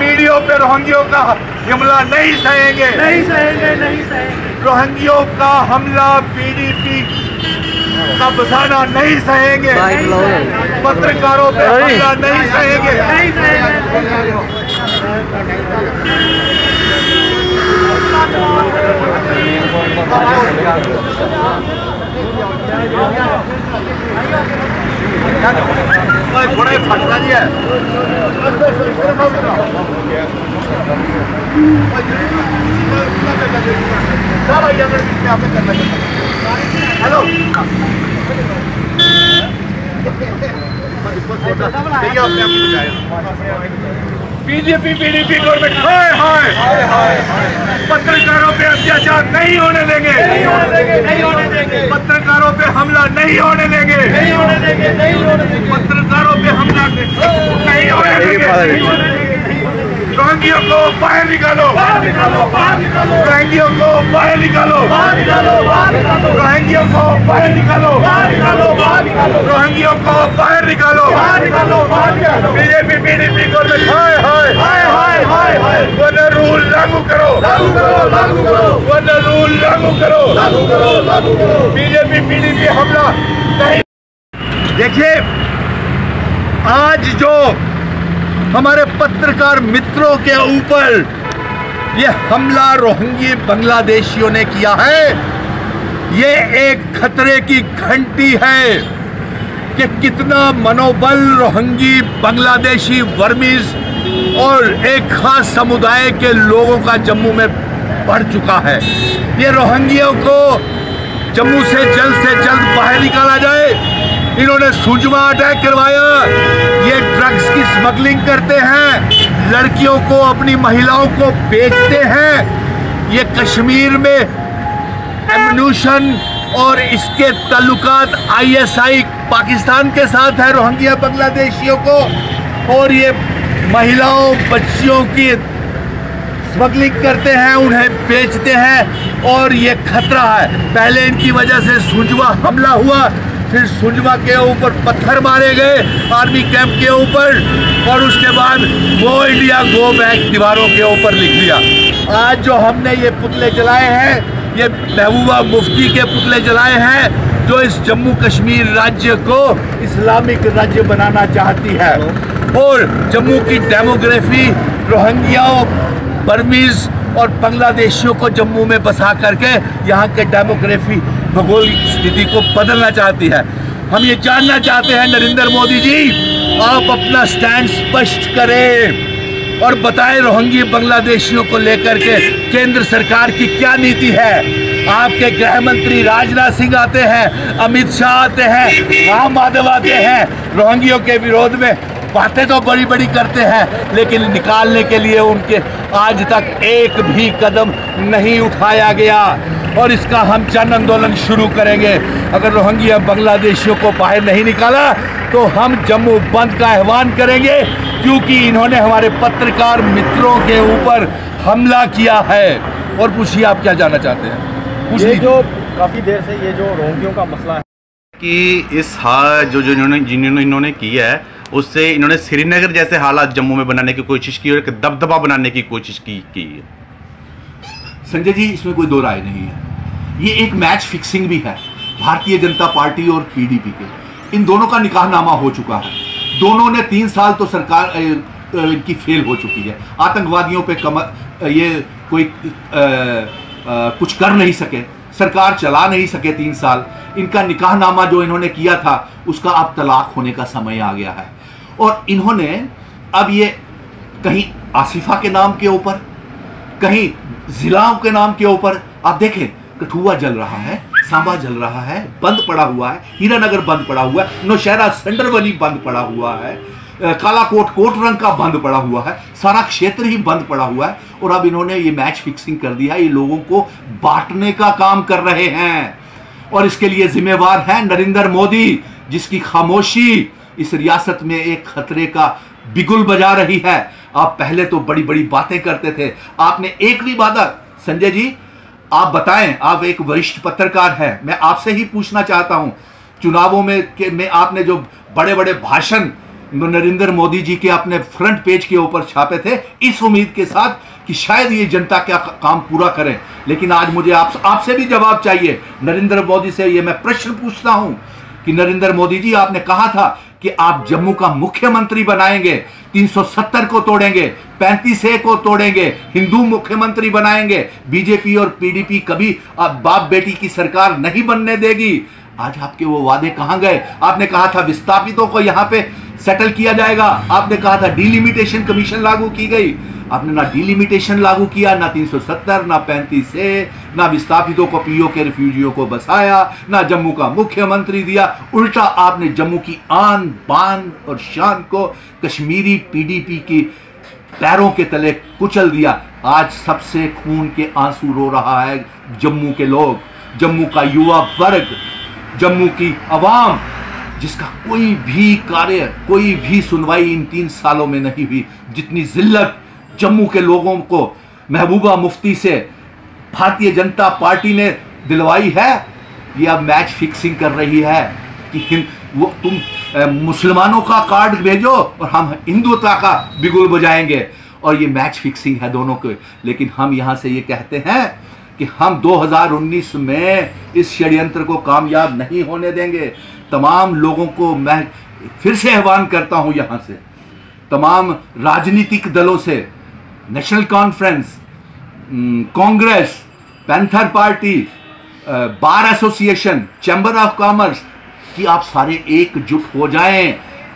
पीढ़ियों पे रोहिंग्यों का हमला नहीं सहेंगे, नहीं सहेंगे, नहीं सहेंगे। रोहिंग्यों का हमला पीडीपी का बसाना नहीं सहेंगे, पत्रकारों पे हमला नहीं सहेंगे, नहीं सहेंगे। बड़ा फटका जी है। हेलो बीजेपी पीडीपी गवर्नमेंट हाय हाय पत्रकारों पे अत्याचार नहीं होने देंगे, नहीं होने देंगे, नहीं होने देंगे। पत्रकारों पे हमला नहीं होने देंगे, नहीं होने देंगे, नहीं होने देंगे। पत्रकारों पे हमला नहीं होने देंगे। रोहिंग्यों को बाहर निकालो, बाहर निकालो, बाहर निकालो। रोहिंग्यों को बाहर निकालो, बाहर निकालो, बाहर निकालो। रोहिंग्यों को बाहर निकालो, बाहर निकालो, बाहर निकालो। रोहिंग्यों को बाहर निकालो, बाहर निकालो, बाहर निकालो। बीजेपी पीडीपी गवर्नमेंट हाय हाय हाय हाय हाय हाय। वरना रूल लागू करो, लागू करो, लागू करो, वरना रूल लागू करो, लागू करो, लागू करो। बीजेपी पीडीपी हमला नहीं। देखिए आज जो हमारे पत्रकार मित्रों के ऊपर ये हमला रोहिंग्या बांग्लादेशियों ने किया है, ये एक खतरे की घंटी है कि कितना मनोबल रोहिंग्या बांग्लादेशी वर्मीज और एक खास समुदाय के लोगों का जम्मू में बढ़ चुका है। ये रोहिंग्या को जम्मू से जल्द बाहर निकाला जाए। इन्होंने सुंजमा अटैक करवाया, ये ड्रग्स की स्मगलिंग करते हैं, लड़कियों को अपनी महिलाओं को बेचते हैं, ये कश्मीर में एम्यूनिशन और इसके ताल्लुकात ISI पाकिस्तान के साथ है रोहिंग्या बांग्लादेशियों को, और ये महिलाओं बच्चियों की स्मगलिंग करते हैं, उन्हें बेचते हैं और ये खतरा है। पहले इनकी वजह से सुंजमा हमला हुआ, फिर सुंजमा के ऊपर पत्थर मारे गए आर्मी कैंप के ऊपर, और उसके बाद गो इंडिया गो बैक दीवारों के ऊपर लिख दिया। आज जो हमने ये पुतले जलाए हैं, ये महबूबा मुफ्ती के पुतले जलाए हैं जो इस जम्मू कश्मीर राज्य को इस्लामिक राज्य बनाना चाहती है, और जम्मू की डेमोग्राफी रोहिंग्या बर्मीज और बांग्लादेशियों को जम्मू में बसा करके यहाँ के डेमोग्राफी भौगोलिक स्थिति को बदलना चाहती है। हम ये जानना चाहते हैं नरेंद्र मोदी जी, आप अपना स्टैंड स्पष्ट करें और बताएं रोहिंग्या बांग्लादेशियों को लेकर के केंद्र सरकार की क्या नीति है। आपके गृह मंत्री राजनाथ सिंह आते हैं, अमित शाह आते हैं, राम माधव आते हैं, रोहिंग्यों के विरोध में बातें तो बड़ी बड़ी करते हैं, लेकिन निकालने के लिए उनके आज तक एक भी कदम नहीं उठाया गया, और इसका हम जन आंदोलन शुरू करेंगे। अगर रोहिंग्या बांग्लादेशियों को बाहर नहीं निकाला तो हम जम्मू बंद का आह्वान करेंगे, क्योंकि इन्होंने हमारे पत्रकार मित्रों के ऊपर हमला किया है। और पूछिए आप क्या जानना चाहते हैं। ये जो काफ़ी देर से ये जो रोहिंग्यों का मसला है कि इस जिन्होंने इन्होंने किया है उससे इन्होंने श्रीनगर जैसे हालात जम्मू में बनाने की कोशिश की और एक दबदबा बनाने की कोशिश की है। संजय जी, इसमें कोई दो राय नहीं है, ये एक मैच फिक्सिंग भी है भारतीय जनता पार्टी और पीडीपी के। इन दोनों का निकाहनामा हो चुका है, दोनों ने 3 साल तो सरकार इनकी फेल हो चुकी है। आतंकवादियों पे ये कोई कुछ कर नहीं सके, सरकार चला नहीं सके 3 साल। इनका निकाहनामा जो इन्होंने किया था उसका अब तलाक होने का समय आ गया है, और इन्होंने अब ये कहीं आसिफा के नाम के ऊपर, कहीं जिलाओं के नाम के ऊपर, आप देखें कठुआ जल रहा है, सांबा जल रहा है, बंद पड़ा हुआ है, हीरानगर बंद पड़ा हुआ है, नौशहरा संडरवली बंद पड़ा हुआ है, कालाकोट कोटरंग का बंद पड़ा हुआ है, सारा क्षेत्र ही बंद पड़ा हुआ है। और अब इन्होंने ये मैच फिक्सिंग कर दिया, ये लोगों को बांटने का काम कर रहे हैं, और इसके लिए जिम्मेवार है नरेंद्र मोदी, जिसकी खामोशी इस रियासत में एक खतरे का बिगुल बजा रही है। आप पहले तो बड़ी बड़ी बातें करते थे, आपने एक भी वादा, संजय जी आप बताएं, आप एक वरिष्ठ पत्रकार हैं, मैं आपसे ही पूछना चाहता हूं, चुनावों में आपने जो बड़े बड़े भाषण नरेंद्र मोदी जी के अपने फ्रंट पेज के ऊपर छापे थे, इस उम्मीद के साथ कि शायद ये जनता का काम पूरा करें। लेकिन आज मुझे आपसे भी जवाब चाहिए। नरेंद्र मोदी से ये मैं प्रश्न पूछता हूं कि नरेंद्र मोदी जी, आपने कहा था कि आप जम्मू का मुख्यमंत्री बनाएंगे, 370 को तोड़ेंगे, 35A को तोड़ेंगे, हिंदू मुख्यमंत्री बनाएंगे, बीजेपी और पीडीपी कभी बाप बेटी की सरकार नहीं बनने देगी। आज आपके वो वादे कहां गए? आपने कहा था विस्थापितों को यहां पे सेटल किया जाएगा, आपने कहा था डिलिमिटेशन कमीशन लागू की गई, आपने ना डिलिमिटेशन लागू किया, ना 370, ना 35A, ना विस्थापितों को पीओ के रिफ्यूजियों को बसाया, ना जम्मू का मुख्यमंत्री दिया। उल्टा आपने जम्मू की आन बान और शान को कश्मीरी पीडीपी की पैरों के तले कुचल दिया। आज सबसे खून के आंसू रो रहा है जम्मू के लोग, जम्मू का युवा वर्ग, जम्मू की आवाम, जिसका कोई भी कार्य, कोई भी सुनवाई इन 3 सालों में नहीं हुई। जितनी जिल्लत जम्मू के लोगों को महबूबा मुफ्ती से भारतीय जनता पार्टी ने दिलवाई है, ये अब मैच फिक्सिंग कर रही है कि वो तुम मुसलमानों का कार्ड भेजो और हम हिंदुत्व का बिगुल बजाएंगे, और ये मैच फिक्सिंग है दोनों के। लेकिन हम यहां से ये कहते हैं कि हम 2019 में इस षड्यंत्र को कामयाब नहीं होने देंगे। तमाम लोगों को मैं फिर से आह्वान करता हूं, यहां से तमाम राजनीतिक दलों से, national conference, Congress, panther party, bar association, chamber of commerce, कि आप सारे एकजुट हो जाएं।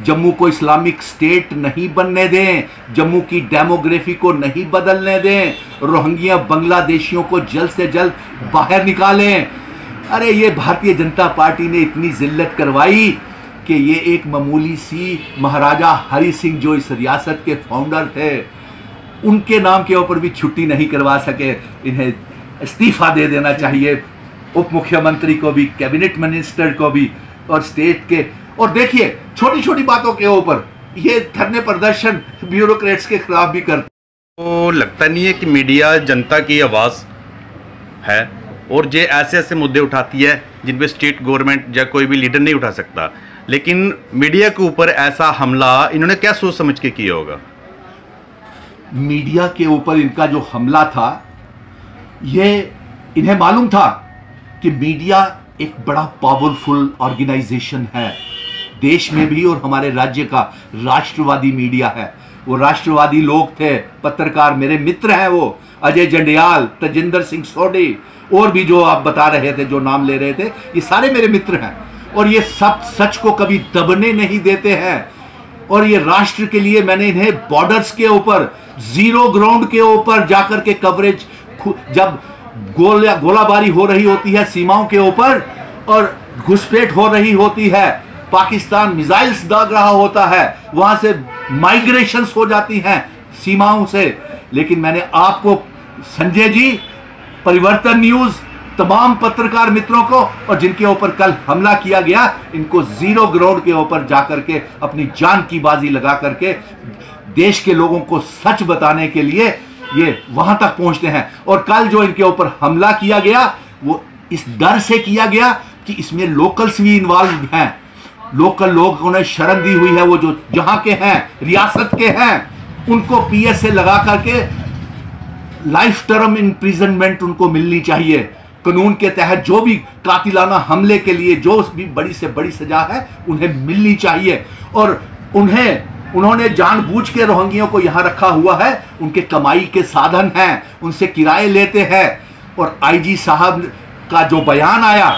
जम्मू को इस्लामिक स्टेट नहीं बनने दें, जम्मू की डेमोग्राफी को नहीं बदलने दें, रोहिंग्या बांग्लादेशियों को जल्द से जल्द बाहर निकालें। अरे ये भारतीय जनता पार्टी ने इतनी जिल्लत करवाई कि ये एक मामूली सी महाराजा हरि सिंह जो इस रियासत के फाउंडर थे, उनके नाम के ऊपर भी छुट्टी नहीं करवा सके। इन्हें इस्तीफा दे देना चाहिए, उप मुख्यमंत्री को भी, कैबिनेट मिनिस्टर को भी, और स्टेट के। और देखिए छोटी छोटी बातों के ऊपर ये धरने प्रदर्शन ब्यूरोक्रेट्स के खिलाफ भी करते। तो लगता नहीं है कि मीडिया जनता की आवाज़ है और ये ऐसे ऐसे मुद्दे उठाती है जिन पे स्टेट गवर्नमेंट या कोई भी लीडर नहीं उठा सकता, लेकिन मीडिया के ऊपर ऐसा हमला इन्होंने क्या सोच समझ के किया होगा? मीडिया के ऊपर इनका जो हमला था, ये इन्हें मालूम था कि मीडिया एक बड़ा पावरफुल ऑर्गेनाइजेशन है, देश में भी और हमारे राज्य का राष्ट्रवादी मीडिया है। वो राष्ट्रवादी लोग थे, पत्रकार मेरे मित्र हैं, वो अजय जंडियाल, तजिंदर सिंह सोडी, और भी जो आप बता रहे थे, जो नाम ले रहे थे, ये सारे मेरे मित्र हैं। और ये सब सच को कभी दबने नहीं देते हैं। और ये राष्ट्र के लिए मैंने इन्हें बॉर्डर्स के ऊपर, जीरो ग्राउंड के ऊपर जाकर के कवरेज, जब गोलाबारी हो रही होती है सीमाओं के ऊपर और घुसपैठ हो रही होती है, पाकिस्तान मिसाइल्स दाग रहा होता है, वहां से माइग्रेशंस हो जाती हैं सीमाओं से, लेकिन मैंने आपको, संजय जी, परिवर्तन न्यूज, तमाम पत्रकार मित्रों को, और जिनके ऊपर कल हमला किया गया, इनको जीरो ग्राउंड के ऊपर जाकर के अपनी जान की बाजी लगा करके देश के लोगों को सच बताने के लिए ये वहां तक पहुंचते हैं। और कल जो इनके ऊपर हमला किया गया, वो इस डर से किया गया कि इसमें लोकल्स भी इन्वॉल्व हैं, लोकल लोगों ने शरण दी हुई है, वो जो जहां के हैं, रियासत के हैं, उनको पीएसए लगा करके लाइफ टर्म इम्प्रिजनमेंट उनको मिलनी चाहिए। कानून के तहत जो भी कातिलाना हमले के लिए जो भी बड़ी से बड़ी सजा है, उन्हें मिलनी चाहिए। और उन्होंने जानबूझ के रोहिंग्यों को यहां रखा हुआ है, उनके कमाई के साधन हैं, उनसे किराए लेते हैं। और आईजी साहब का जो बयान आया,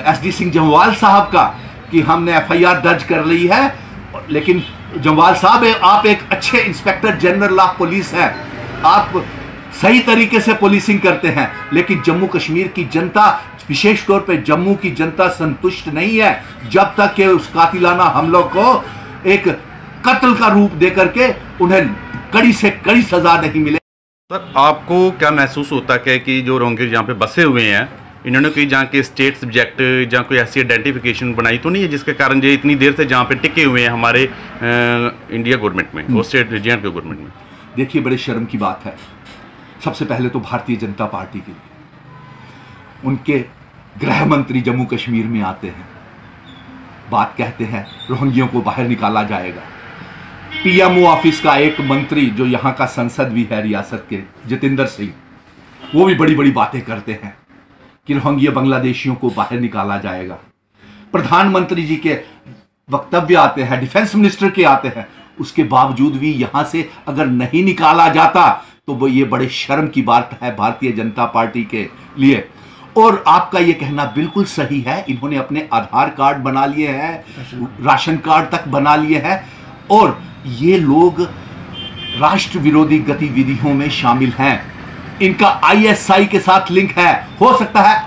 एसडी सिंह जम्वाल साहब का, कि हमने एफआईआर दर्ज कर ली है, लेकिन जम्वाल साहब, आप एक अच्छे इंस्पेक्टर जनरल ऑफ पुलिस हैं, आप सही तरीके से पुलिसिंग करते हैं, लेकिन जम्मू कश्मीर की जनता, विशेष तौर पे जम्मू की जनता संतुष्ट नहीं है जब तक कि उस कातिलाना हमलों को एक कत्ल का रूप देकर के उन्हें कड़ी से कड़ी सजा नहीं मिले। सर, आपको क्या महसूस होता है कि जो रोहिंग्या जहाँ पे बसे हुए हैं, इन्होंने कोई जहाँ के स्टेट सब्जेक्ट या कोई ऐसी आइडेंटिफिकेशन बनाई तो नहीं है जिसके कारण ये इतनी देर से जहाँ पे टिके हुए हैं हमारे इंडिया गवर्नमेंट में और स्टेट रीजन के गवर्नमेंट में? देखिए, बड़े शर्म की बात है। सबसे पहले तो भारतीय जनता पार्टी के लिए, उनके गृह मंत्री जम्मू कश्मीर में आते हैं, बात कहते हैं रोहिंग्यों को बाहर निकाला जाएगा। पीएमओ ऑफिस का एक मंत्री जो यहाँ का संसद भी है रियासत के, जितेंद्र सिंह, वो भी बड़ी बड़ी बातें करते हैं कि रोहिंग्या बांग्लादेशियों को बाहर निकाला जाएगा। प्रधानमंत्री जी के वक्तव्य आते हैं, डिफेंस मिनिस्टर के आते हैं, उसके बावजूद भी यहां से अगर नहीं निकाला जाता तो वो ये बड़े शर्म की बात है भारतीय जनता पार्टी के लिए। और आपका ये कहना बिल्कुल सही है, इन्होंने अपने आधार कार्ड बना लिए हैं, राशन कार्ड तक बना लिए हैं, और ये लोग राष्ट्र विरोधी गतिविधियों में शामिल हैं। इनका आईएसआई के साथ लिंक है, हो सकता है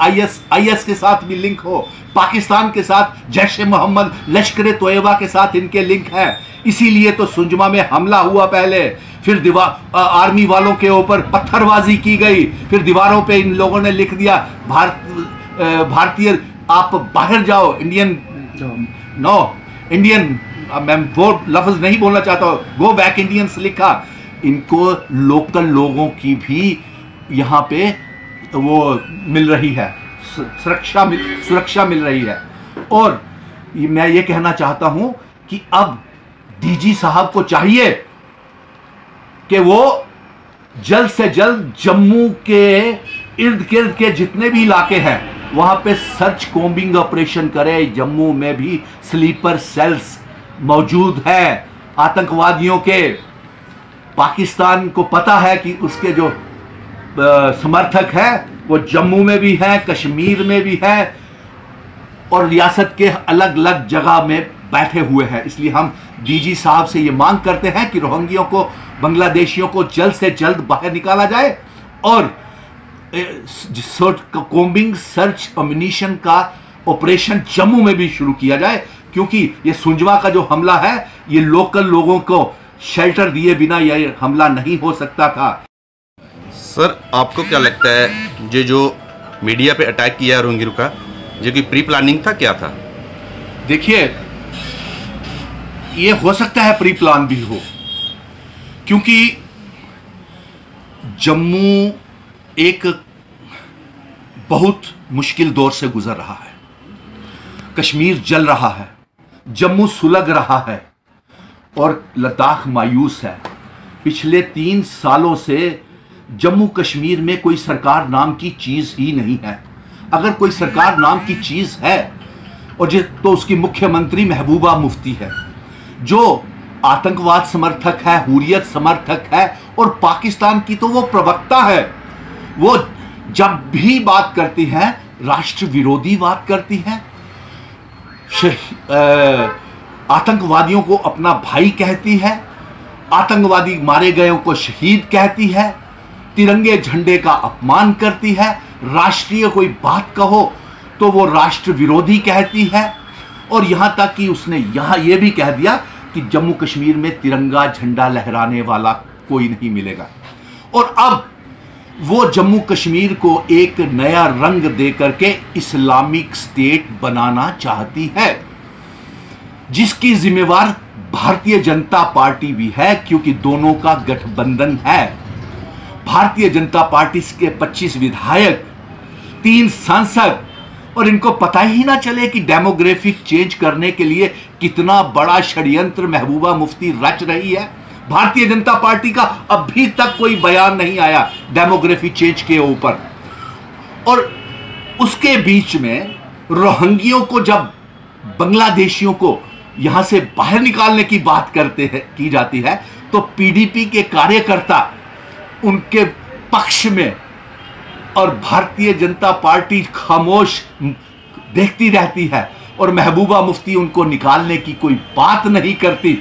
आईएस के साथ भी लिंक हो, पाकिस्तान के साथ, जैश ए मोहम्मद, लश्कर तोयबा के साथ इनके लिंक है। इसीलिए तो सुंजमा में हमला हुआ पहले, फिर आर्मी वालों के ऊपर पत्थरबाजी की गई, फिर दीवारों पे इन लोगों ने लिख दिया भारतीय आप बाहर जाओ, इंडियन मैं वो लफ्ज नहीं बोलना चाहता हूं, गो बैक इंडियंस लिखा। इनको लोकल लोगों की भी यहाँ पे वो मिल रही है, सुरक्षा मिल रही है। और मैं ये कहना चाहता हूं कि अब डीजी साहब को चाहिए कि वो जल्द से जल्द जम्मू के इर्द गिर्द के जितने भी इलाके हैं वहां पे सर्च कॉम्बिंग ऑपरेशन करे। जम्मू में भी स्लीपर सेल्स मौजूद है आतंकवादियों के। पाकिस्तान को पता है कि उसके जो समर्थक हैं वो जम्मू में भी हैं, कश्मीर में भी हैं, और रियासत के अलग अलग जगह में बैठे हुए हैं। इसलिए हम डीजी साहब से ये मांग करते हैं कि रोहिंग्यों को, बांग्लादेशियों को जल्द से जल्द बाहर निकाला जाए और कॉम्बिंग सर्च अम्युनिशन का ऑपरेशन जम्मू में भी शुरू किया जाए, क्योंकि ये सुंजवा का जो हमला है ये लोकल लोगों को शेल्टर दिए बिना यह हमला नहीं हो सकता था। सर, आपको क्या लगता है ये जो मीडिया पे अटैक किया है रोहिंग्यों का, ये कोई प्री प्लानिंग था, क्या था? देखिए, ये हो सकता है प्री प्लान भी हो, क्योंकि जम्मू एक बहुत मुश्किल दौर से गुजर रहा है। कश्मीर जल रहा है, जम्मू सुलग रहा है और लद्दाख मायूस है। पिछले 3 सालों से जम्मू कश्मीर में कोई सरकार नाम की चीज ही नहीं है। अगर कोई सरकार नाम की चीज है और तो उसकी मुख्यमंत्री महबूबा मुफ्ती है, जो आतंकवाद समर्थक है, हुर्रियत समर्थक है, और पाकिस्तान की तो वो प्रवक्ता है। वो जब भी बात करती हैं राष्ट्र विरोधी बात करती हैं, आतंकवादियों को अपना भाई कहती है, आतंकवादी मारे गए को शहीद कहती है, तिरंगे झंडे का अपमान करती है, राष्ट्रीय कोई बात कहो तो वो राष्ट्र विरोधी कहती है। और यहां तक कि उसने यहां यह भी कह दिया कि जम्मू कश्मीर में तिरंगा झंडा लहराने वाला कोई नहीं मिलेगा। और अब वो जम्मू कश्मीर को एक नया रंग देकर के इस्लामिक स्टेट बनाना चाहती है, जिसकी जिम्मेवार भारतीय जनता पार्टी भी है, क्योंकि दोनों का गठबंधन है। भारतीय जनता पार्टी के 25 विधायक, 3 सांसद, और इनको पता ही ना चले कि डेमोग्राफिक चेंज करने के लिए कितना बड़ा षड्यंत्र महबूबा मुफ्ती रच रही है। भारतीय जनता पार्टी का अभी तक कोई बयान नहीं आया डेमोग्राफी चेंज के ऊपर। और उसके बीच में रोहिंग्यों को, जब बांग्लादेशियों को यहां से बाहर निकालने की बात की जाती है, तो पीडीपी के कार्यकर्ता उनके पक्ष में और भारतीय जनता पार्टी खामोश देखती रहती है और महबूबा मुफ्ती उनको निकालने की कोई बात नहीं करती।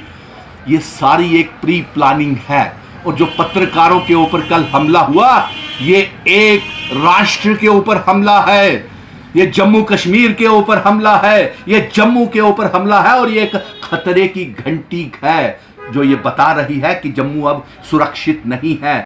ये सारी एक प्री प्लानिंग है। और जो पत्रकारों के ऊपर कल हमला हुआ, ये एक राष्ट्र के ऊपर हमला है, ये जम्मू कश्मीर के ऊपर हमला है, ये जम्मू के ऊपर हमला है, और ये एक खतरे की घंटी है जो ये बता रही है कि जम्मू अब सुरक्षित नहीं है।